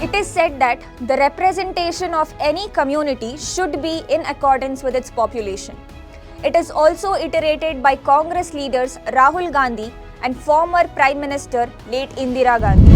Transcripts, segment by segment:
It is said that the representation of any community should be in accordance with its population. It is also iterated by Congress leaders Rahul Gandhi and former Prime Minister late Indira Gandhi.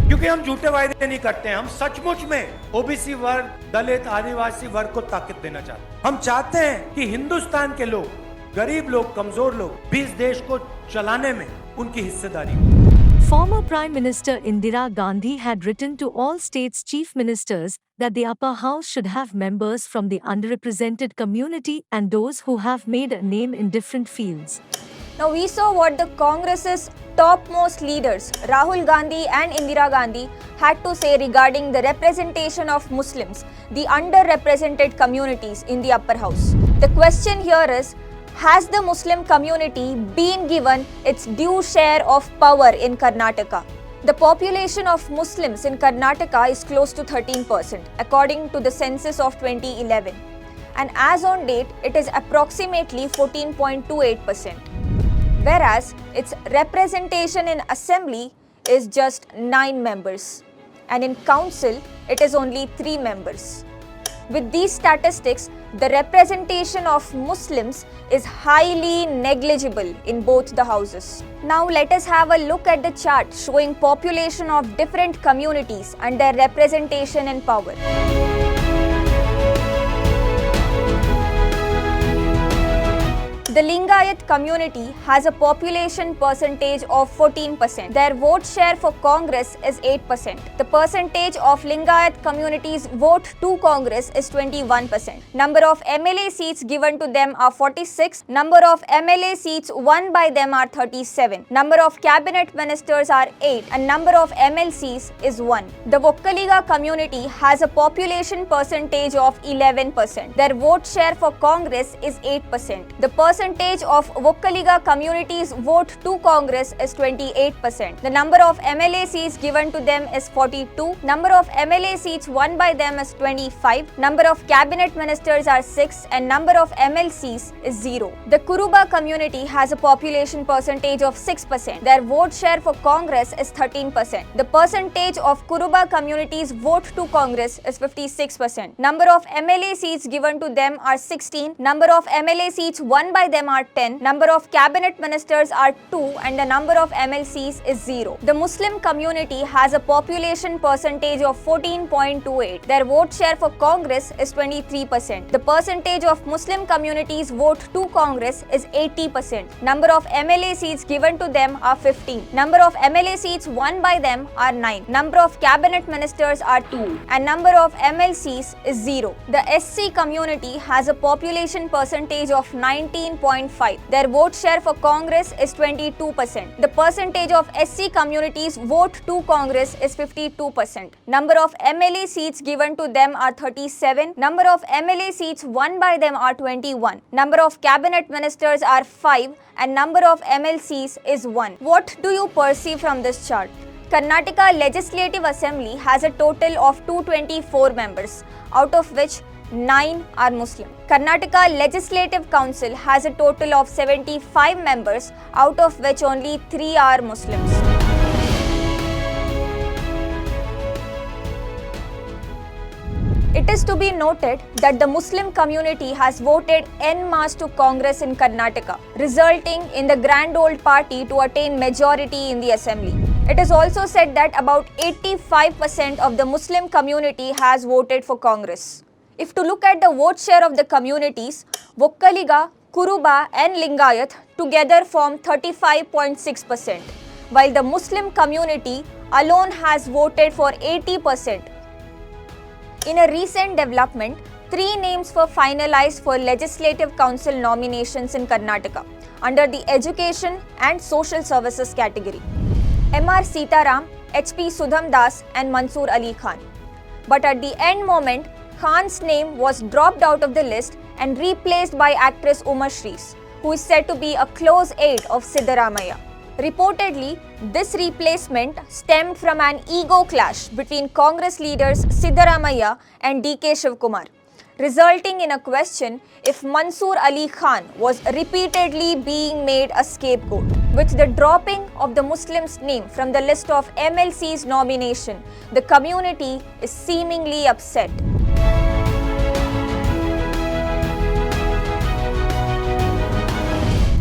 क्योंकि हम झूठे वायदे नहीं करते हैं, हम सचमुच में ओबीसी वर्ग, दलित, आदिवासी वर्ग को ताकत देना चाहते हैं। हम चाहते हैं कि हिंदुस्तान के लोग, गरीब लोग, कमजोर लोग भी इस देश को चलाने में उनकी हिस्सेदारी हो। Former Prime Minister Indira Gandhi had written to all states' chief ministers that the upper house should have members from the underrepresented community and those who have made a name in different fields. Now we saw what the Congress's topmost leaders Rahul Gandhi and Indira Gandhi had to say regarding the representation of Muslims, the underrepresented communities in the upper house. The question here is, has the Muslim community been given its due share of power in Karnataka? The population of Muslims in Karnataka is close to 13% according to the census of 2011, and as on date it is approximately 14.28%. Whereas its representation in assembly is just 9 members and in council it is only 3 members. With these statistics, the representation of Muslims is highly negligible in both the houses. Now let us have a look at the chart showing population of different communities and their representation in power. The Lingayat community has a population percentage of 14%. Their vote share for Congress is 8%. The percentage of Lingayat community's vote to Congress is 21%. Number of MLA seats given to them are 46. Number of MLA seats won by them are 37. Number of cabinet ministers are 8 and number of MLCs is 1. The Vokkaligas community has a population percentage of 11%. Their vote share for Congress is 8%. The percentage of Vokkaligas community's vote to Congress is 28%. The number of MLA seats given to them is 42. Number of MLA seats won by them is 25. Number of cabinet ministers are 6 and number of MLCs is 0. The Kuruba community has a population percentage of 6%. Their vote share for Congress is 13%. The percentage of Kuruba community's vote to Congress is 56%. Number of MLA seats given to them are 16. Number of MLA seats won by them are 10, number of cabinet ministers are 2 and the number of MLCs is 0. The Muslim community has a population percentage of 14.28. Their vote share for Congress is 23%. The percentage of Muslim community's vote to Congress is 80%. Number of MLA seats given to them are 15. Number of MLA seats won by them are 9. Number of cabinet ministers are 2 and number of MLCs is 0. The SC community has a population percentage of 19.5. Their vote share for Congress is 22%. The percentage of SC community's vote to Congress is 52%. Number of MLA seats given to them are 37. Number of MLA seats won by them are 21. Number of cabinet ministers are 5 and number of MLCs is 1. What do you perceive from this chart? Karnataka Legislative Assembly has a total of 224 members, out of which 9 are Muslim. Karnataka Legislative Council has a total of 75 members, out of which only 3 are Muslims. It is to be noted that the Muslim community has voted en masse to Congress in Karnataka, resulting in the Grand Old Party to attain majority in the assembly. It is also said that about 85% of the Muslim community has voted for Congress. If to look at the vote share of the communities, Vokkaligas, Kuruba and Lingayat together form 35.6%, while the Muslim community alone has voted for 80%. In a recent development, 3 names were finalized for Legislative Council nominations in Karnataka under the Education and Social Services category. M.R. Sitaram, H.P. Sudham Das and Mansoor Ali Khan. But at the end moment, Khan's name was dropped out of the list and replaced by actress Uma Shrees, who is said to be a close aide of Siddaramaiah. Reportedly, this replacement stemmed from an ego clash between Congress leaders Siddaramaiah and D.K. Shivkumar, resulting in a question if Mansoor Ali Khan was repeatedly being made a scapegoat. With the dropping of the Muslims' name from the list of MLCs nomination, the community is seemingly upset.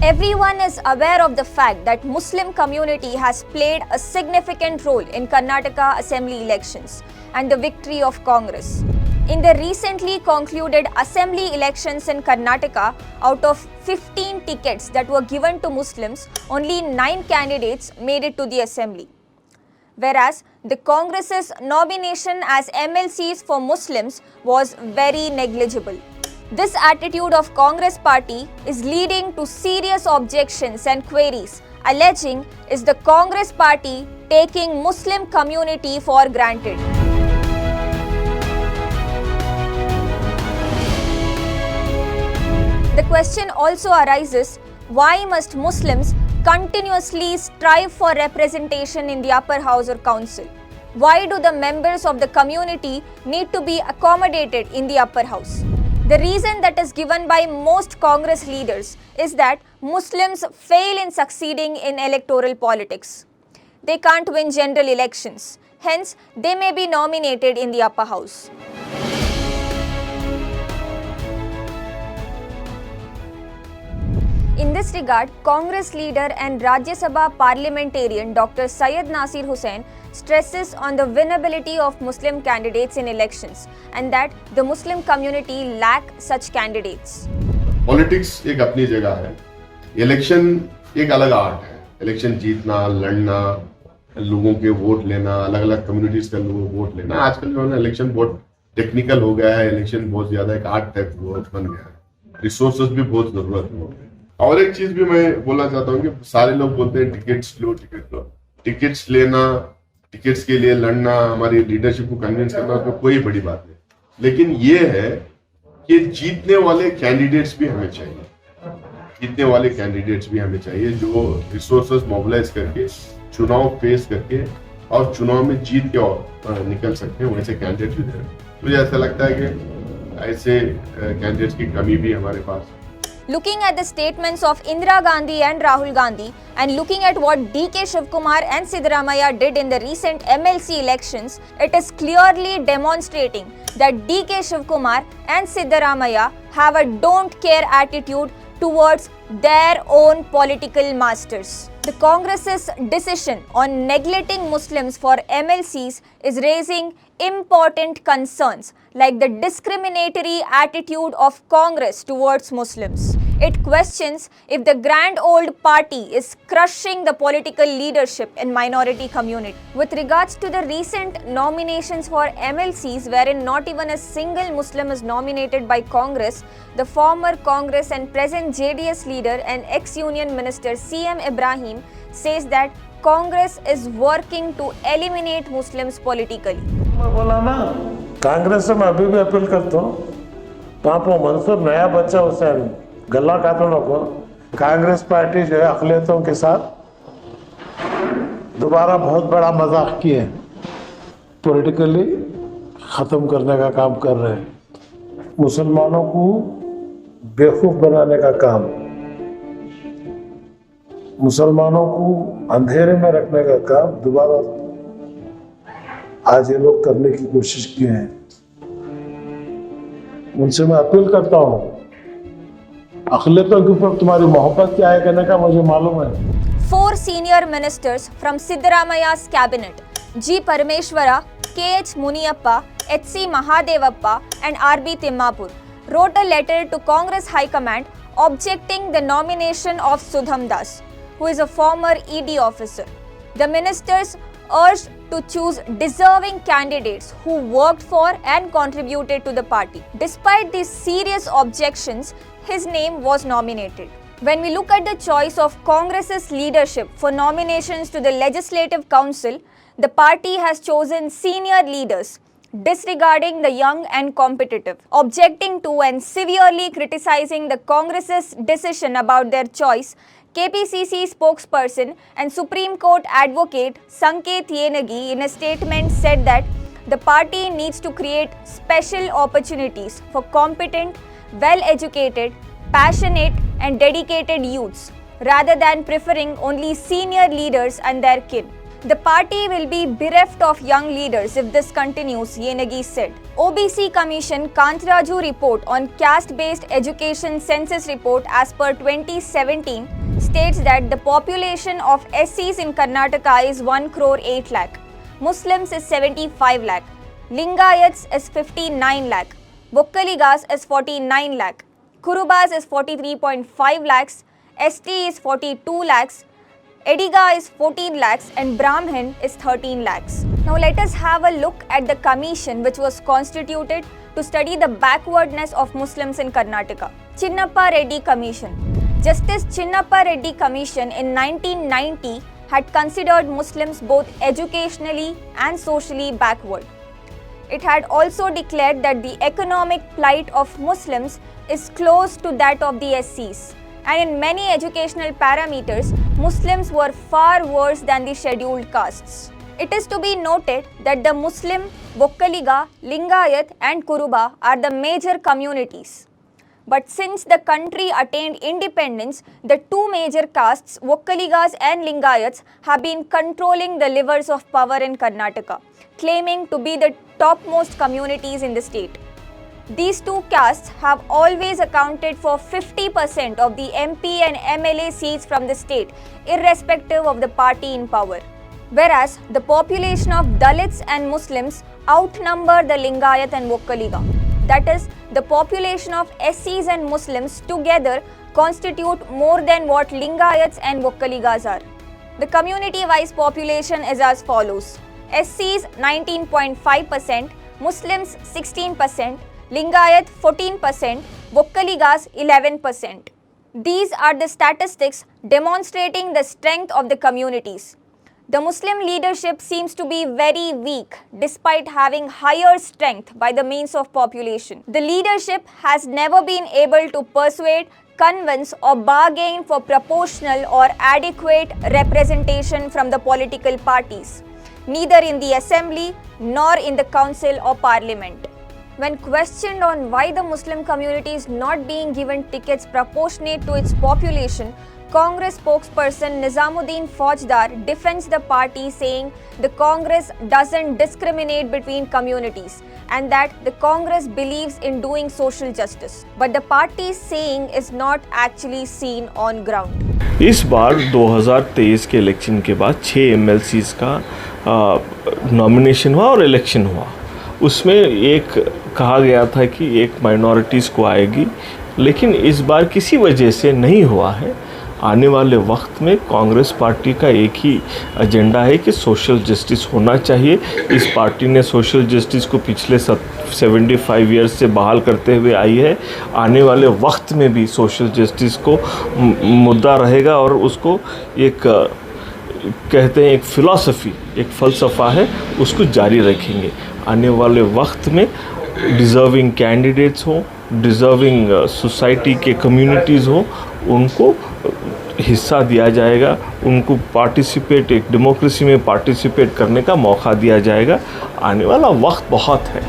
Everyone is aware of the fact that Muslim community has played a significant role in Karnataka assembly elections and the victory of Congress. In the recently concluded assembly elections in Karnataka, out of 15 tickets that were given to Muslims, only 9 candidates made it to the assembly. Whereas the Congress's nomination as MLCs for Muslims was very negligible. This attitude of Congress party is leading to serious objections and queries, alleging is the Congress party taking Muslim community for granted. The question also arises, why must Muslims continuously strive for representation in the upper house or council? Why do the members of the community need to be accommodated in the upper house? The reason that is given by most Congress leaders is that Muslims fail in succeeding in electoral politics. They can't win general elections. Hence, they may be nominated in the upper house. In this regard, Congress leader and Rajya Sabha parliamentarian Dr. Syed Nasir Hussain stresses on the winnability of Muslim candidates in elections and that the Muslim community lack such candidates. Politics एक अपनी जगह है, election एक अलग art है। Election जीतना, लड़ना, लोगों के वोट लेना, अलग अलग कम्युनिटीज का लोगों वोट लेना, आजकल जो है ना इलेक्शन बहुत टेक्निकल हो गया है। इलेक्शन बहुत ज्यादा एक आर्ट टाइप बन गया है, रिसोर्सेज भी बहुत जरूरत है। और एक चीज भी मैं बोलना चाहता हूँ कि सारे लोग बोलते हैं टिकट्स लो, टिकट्स लेना, टिकट्स के लिए लड़ना, हमारी लीडरशिप को कन्विंस करना तो कोई बड़ी बात नहीं, लेकिन ये है कि जीतने वाले कैंडिडेट्स भी हमें चाहिए, जीतने वाले कैंडिडेट्स भी हमें चाहिए जो रिसोर्सेज मोबिलाइज करके चुनाव फेस करके और चुनाव में जीत के निकल सकते हैं, वैसे कैंडिडेट भी दें। मुझे ऐसा लगता है कि ऐसे कैंडिडेट्स की कमी भी हमारे पास। Looking at the statements of Indira Gandhi and Rahul Gandhi and looking at what DK Shivkumar and Siddaramaiah did in the recent MLC elections, it is clearly demonstrating that DK Shivkumar and Siddaramaiah have a don't care attitude towards their own political masters. The Congress's decision on neglecting Muslims for MLCs is raising important concerns like the discriminatory attitude of Congress towards Muslims. It questions if the grand old party is crushing the political leadership in minority community. With regards to the recent nominations for MLCs wherein not even a single Muslim is nominated by Congress, the former Congress and present JDS leader and ex-Union Minister CM Ibrahim says that Congress is working to eliminate Muslims politically. मैं बोला ना, कांग्रेस से मैं अभी भी appeal करता हूँ, पाप मंसूर नया बच्चा उसे गला काटने को कांग्रेस पार्टी जो है अक़लियतों के साथ दोबारा बहुत बड़ा मजाक किए, पॉलिटिकली ख़त्म करने का काम कर रहे हैं, मुसलमानों को बेवकूफ़ बनाने का काम, मुसलमानों को अंधेरे में रखने का काम दोबारा आज ये लोग करने की कोशिश किए हैं। उनसे मैं अपील करता हूँ, अक़लियतों के ऊपर तुम्हारी मोहब्बत क्या है कहने का मुझे मालूम है। 4 senior ministers from Siddaramaiah's cabinet, G. Parameshwara, K.H. Muniyappa, H.C. Mahadevappa and R.B. Timmapur, wrote a letter to Congress High Command objecting the nomination of Sudham Das, who is a former ED officer. The ministers urged to choose deserving candidates who worked for and contributed to the party. Despite these serious objections, his name was nominated. When we look at the choice of Congress's leadership for nominations to the Legislative Council, the party has chosen senior leaders, disregarding the young and competitive. Objecting to and severely criticizing the Congress's decision about their choice, KPCC spokesperson and Supreme Court advocate Sanket Yenagi in a statement said that the party needs to create special opportunities for competent, well-educated, passionate and dedicated youths rather than preferring only senior leaders and their kin. The party will be bereft of young leaders if this continues, Yenagi said. OBC Commission Kantraju report on caste-based education census report as per 2017 states that the population of SCs in Karnataka is 1 crore 8 lakh, Muslims is 75 lakh, Lingayats is 59 lakh, Vokkaligas is 49 lakh, Kurubas is 43.5 lakhs, ST is 42 lakhs, Ediga is 14 lakhs and Brahmin is 13 lakhs. Now let us have a look at the commission which was constituted to study the backwardness of Muslims in Karnataka. Chinnappa Reddy Commission. Justice Chinnappa Reddy Commission in 1990 had considered Muslims both educationally and socially backward. It had also declared that the economic plight of Muslims is close to that of the SCs. And in many educational parameters, Muslims were far worse than the scheduled castes. It is to be noted that the Muslim, Vokkaliga, Lingayat and Kuruba are the major communities. But since the country attained independence, the two major castes, Vokkaligas and Lingayats, have been controlling the levers of power in Karnataka, claiming to be the topmost communities in the state. These two castes have always accounted for 50% of the MP and MLA seats from the state, irrespective of the party in power. Whereas the population of Dalits and Muslims outnumber the Lingayat and Vokkaliga. That is, the population of SCs and Muslims together constitute more than what Lingayats and Vokkaligas are. The community-wise population is as follows: SCs 19.5%, Muslims 16%, Lingayat 14%, Vokkaligas 11%. These are the statistics demonstrating the strength of the communities. The Muslim leadership seems to be very weak despite having higher strength by the means of population. The leadership has never been able to persuade, convince or bargain for proportional or adequate representation from the political parties, neither in the assembly nor in the council or parliament. When questioned on why the Muslim community is not being given tickets proportionate to its population, Congress spokesperson Nizamuddin Faujdar defends the party, saying the Congress doesn't discriminate between communities and that the Congress believes in doing social justice. But the party's saying is not actually seen on ground. इस बार 2023 के election के बाद 6 MLCs का nomination हुआ और election हुआ. उसमें एक कहा गया था कि एक माइनॉरिटीज़ को आएगी, लेकिन इस बार किसी वजह से नहीं हुआ है. आने वाले वक्त में कांग्रेस पार्टी का एक ही एजेंडा है कि सोशल जस्टिस होना चाहिए. इस पार्टी ने सोशल जस्टिस को पिछले 75 ईयर्स से बहाल करते हुए आई है. आने वाले वक्त में भी सोशल जस्टिस को मुद्दा रहेगा और उसको एक कहते हैं एक फ़िलॉसफी, एक फ़लसफ़ा है, उसको जारी रखेंगे. आने वाले वक्त में डिज़र्विंग कैंडिडेट्स हों, डिज़र्विंग सोसाइटी के कम्युनिटीज़ हों, उनको हिस्सा दिया जाएगा, उनको पार्टिसिपेट, एक डेमोक्रेसी में पार्टिसिपेट करने का मौका दिया जाएगा. आने वाला वक्त बहुत है.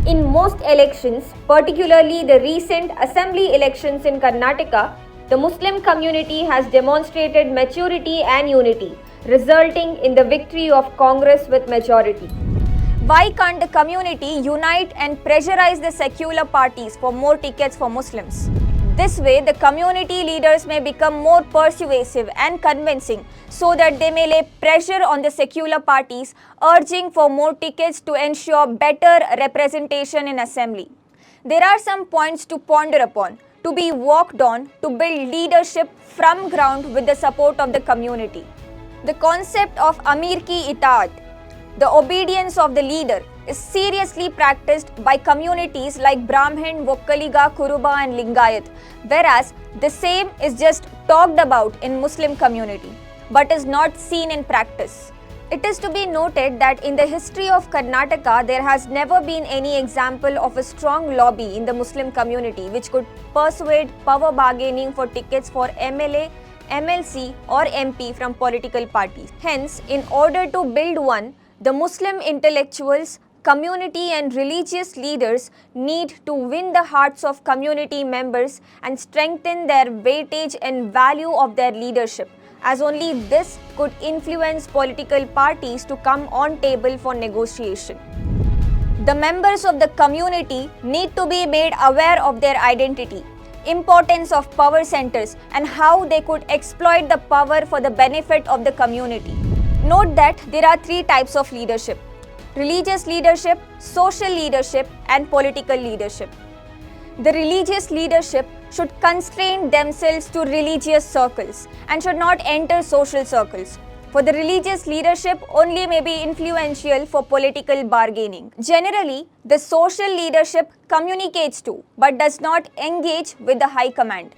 In most elections, particularly the recent assembly elections in Karnataka, the Muslim community has demonstrated maturity and unity, resulting in the victory of Congress with majority. Why can't the community unite and pressurize the secular parties for more tickets for Muslims? This way, the community leaders may become more persuasive and convincing so that they may lay pressure on the secular parties, urging for more tickets to ensure better representation in assembly. There are some points to ponder upon, to be worked on to build leadership from ground with the support of the community. The concept of Amir ki itaat, the obedience of the leader, is seriously practiced by communities like Brahmin, Vokkaliga, Kuruba and Lingayat, whereas the same is just talked about in Muslim community, but is not seen in practice. It is to be noted that in the history of Karnataka, there has never been any example of a strong lobby in the Muslim community which could persuade power bargaining for tickets for MLA, MLC or MP from political parties. Hence, in order to build one, the Muslim intellectuals, Community and religious leaders need to win the hearts of community members and strengthen their weightage and value of their leadership, as only this could influence political parties to come on table for negotiation. The members of the community need to be made aware of their identity, importance of power centers, and how they could exploit the power for the benefit of the community. Note that there are three types of leadership: religious leadership, social leadership, and political leadership. The religious leadership should constrain themselves to religious circles and should not enter social circles. For the religious leadership only may be influential for political bargaining. Generally, the social leadership communicates to but does not engage with the high command.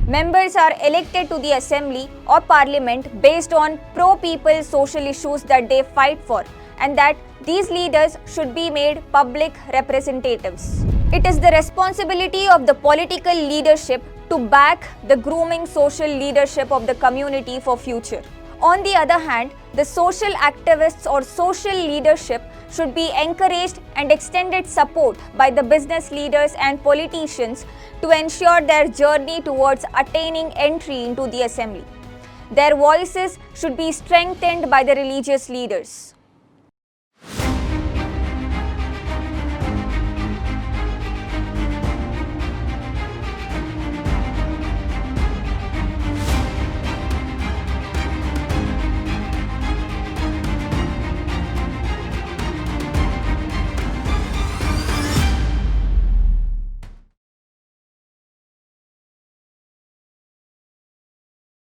Members are elected to the assembly or parliament based on pro-people social issues that they fight for, and that these leaders should be made public representatives. It is the responsibility of the political leadership to back the grooming social leadership of the community for future. On the other hand, the social activists or social leadership should be encouraged and extended support by the business leaders and politicians to ensure their journey towards attaining entry into the assembly. Their voices should be strengthened by the religious leaders.